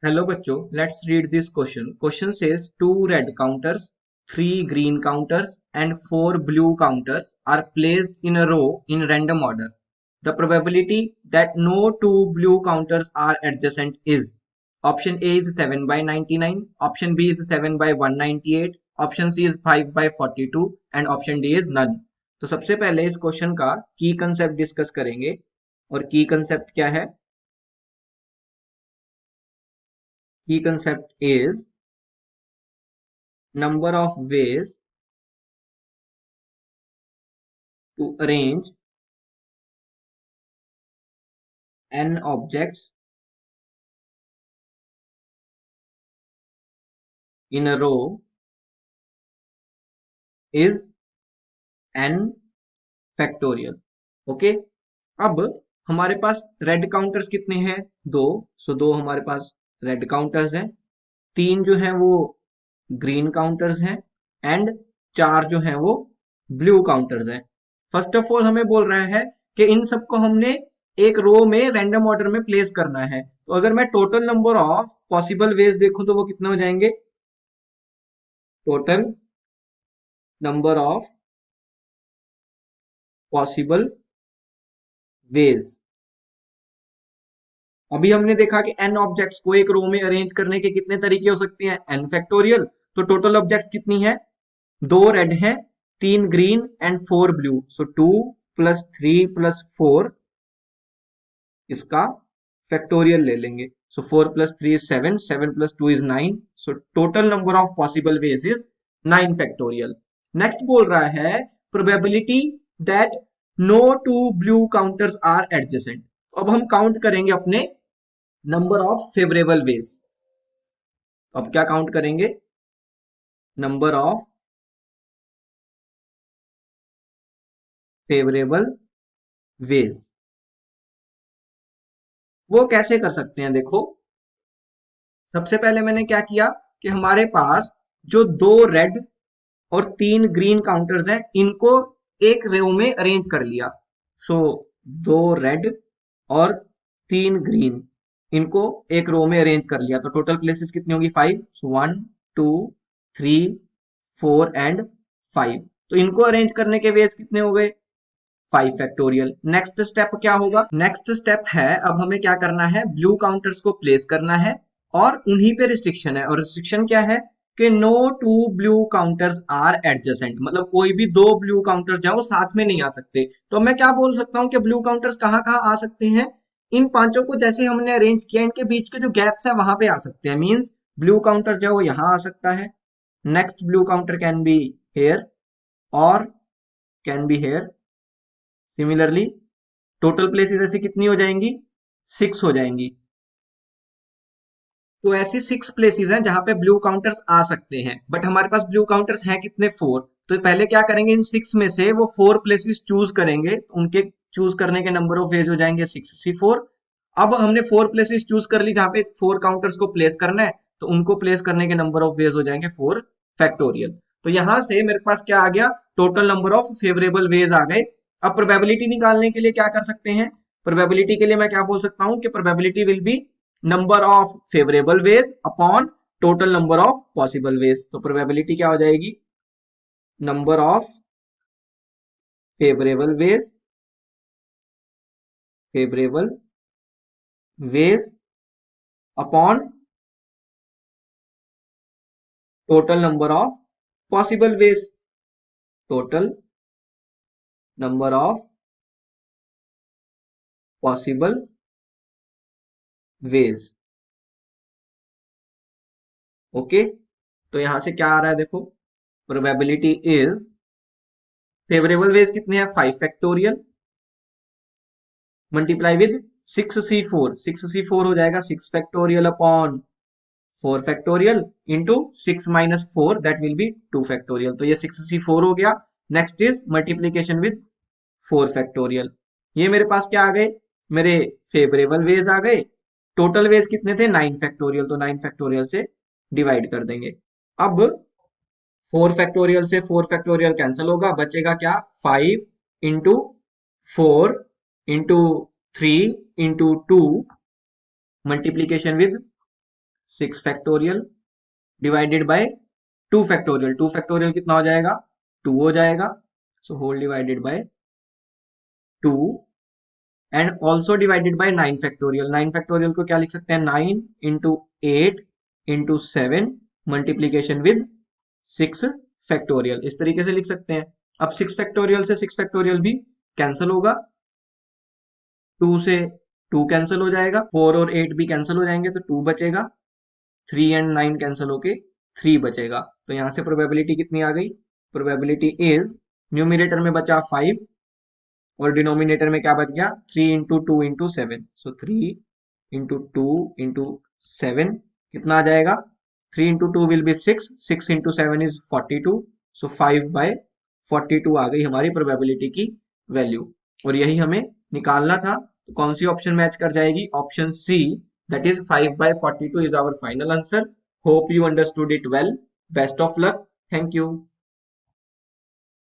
Hello bachcho, let's read this question. Question says two red counters, three green counters and four blue counters are placed in a row in random order. The probability that no two blue counters are adjacent is option A is 7 by 99, option B is 7 by 198, option C is 5 by 42 and option D is none. तो सबसे पहले इस question का की concept discuss करेंगे और की concept क्या है? Key concept is number of ways to arrange n objects in a row is n factorial. Okay, अब हमारे पास रेड काउंटर्स कितने हैं? दो. सो दो हमारे पास रेड काउंटर्स हैं, तीन जो हैं वो ग्रीन काउंटर्स हैं एंड चार जो हैं वो ब्लू काउंटर्स हैं. फर्स्ट ऑफ ऑल हमें बोल रहा है कि इन सबको हमने एक रो में रैंडम ऑर्डर में प्लेस करना है. तो अगर मैं total number of possible veg देखूं तो वो कितने हो जाएंगे? Total number of possible veg. अभी हमने देखा कि n ऑब्जेक्ट्स को एक रो में अरेंज करने के कितने तरीके हो सकते हैं? n factorial. तो टोटल ऑब्जेक्ट्स कितनी है? दो रेड है, तीन green and four blue. So 2 plus 3 plus 4 इसका फैक्टोरियल ले लेंगे. So 4 plus 3 is 7, 7 plus 2 is 9. So total number of possible ways is 9 factorial. Next बोल रहा है probability that no two blue counters are adjacent. अब हम काउंट करेंगे अपने नंबर ऑफ फेवरेबल वेज. अब क्या काउंट करेंगे? Number of favourable ways. वो कैसे कर सकते हैं? देखो, सबसे पहले मैंने क्या किया कि हमारे पास जो दो रेड और तीन ग्रीन काउंटर्स हैं इनको एक रो में अरेंज कर लिया. सो दो रेड और तीन ग्रीन इनको एक रो में अरेंज कर लिया. तो टोटल प्लेसेस कितनी होगी? 5. सो 1 2 3 4 एंड 5. तो इनको अरेंज करने के वेज कितने हो गए? 5 फैक्टोरियल. नेक्स्ट स्टेप क्या होगा? नेक्स्ट स्टेप है, अब हमें क्या करना है? ब्लू काउंटर्स को प्लेस करना है और उन्हीं पे रिस्ट्रिक्शन है. और रिस्ट्रिक्शन क्या है कि no two blue counters are adjacent. मतलब कोई भी दो ब्लू काउंटर्स जो है वो साथ में नहीं आ सकते. तो मैं क्या बोल सकता हूँ कि ब्लू काउंटर्स कहाँ कहाँ आ सकते हैं? इन पांचों को जैसे हमने अरेंज किया इनके बीच के जो गैप्स है वहां पे आ सकते हैं. मींस ब्लू काउंटर जो है वो यहाँ आ सकता है. Next blue counter can be here और can be here. Similarly total places ऐसी कितनी हो जाएंगी? 6 हो जाएंगी. तो ऐसी 6 प्लेसेस हैं जहां पे ब्लू काउंटर्स आ सकते हैं. बट हमारे पास ब्लू काउंटर्स हैं कितने? 4. तो पहले क्या करेंगे? इन 6 में से वो 4 प्लेसेस चूज करेंगे. तो उनके चूज करने के नंबर ऑफ वेज हो जाएंगे 64. अब हमने 4 प्लेसेस चूज कर ली जहां पे 4 काउंटर्स को प्लेस करना है. तो उनको प्लेस करने के नंबर ऑफ वेज हो जाएंगे 4 फैक्टोरियल. तो यहां से मेरे पास क्या आ गया? Total number of favourable ways आ गए. अब प्रोबेबिलिटी निकालने के लिए क्या कर सकते हैं? प्रोबेबिलिटी के लिए मैं क्या बोल सकता हूं कि probability will be number of favourable ways upon total number of possible ways. तो प्रोबेबिलिटी क्या हो जाएगी? Number of favourable ways upon total number of possible ways. Total number of possible ways. Okay, तो यहां से क्या आ रहा है? देखो, प्रोबेबिलिटी इज फेवरेबल वेज कितने हैं? 5 factorial multiply with 6c4. 6c4 हो जाएगा 6 factorial upon 4 factorial into 6 minus 4 that will be 2 factorial. तो ये 6c4 हो गया. Next is multiplication with 4 factorial. ये मेरे पास क्या आ गए? मेरे फेवरेबल वेज आ गए. टोटल वेज कितने थे? 9 फैक्टोरियल. तो 9 फैक्टोरियल से डिवाइड कर देंगे. अब 4 फैक्टोरियल से 4 फैक्टोरियल कैंसिल होगा, बचेगा क्या? 5 into 4 into 3 into 2 multiplication with 6 factorial divided by 2 factorial, 2 factorial कितना हो जाएगा, 2 हो जाएगा, so whole divided by 2 and also divided by 9 factorial, 9 factorial को क्या लिख सकते हैं, 9 into 8 into 7 multiplication with 6 factorial, इस तरीके से लिख सकते हैं। अब 6 फैक्टोरियल से 6 फैक्टोरियल भी कैंसिल होगा, 2 से 2 कैंसिल हो जाएगा, 4 और 8 भी कैंसिल हो जाएंगे तो 2 बचेगा, 3 एंड 9 कैंसिल होके 3 बचेगा। तो यहां से प्रोबेबिलिटी कितनी आ गई, प्रोबेबिलिटी इज, न्यूमिनेटर में बचा 5 और डिनोमिनेटर में क्या बच गया, 3 इंटू 2 इंटू 7, सो 3 इंटू 2 इंटू 7 कितना आ जाएगा, 3 into 2 will be 6, 6 into 7 is 42, सो 5/42 आ गई हमारी प्रोबेबिलिटी की वैल्यू। और यही हमें निकालना था, तो कौन सी ऑप्शन मैच कर जाएगी, option C, that is 5/42 is our final answer. Hope you understood it well, best of luck, thank you.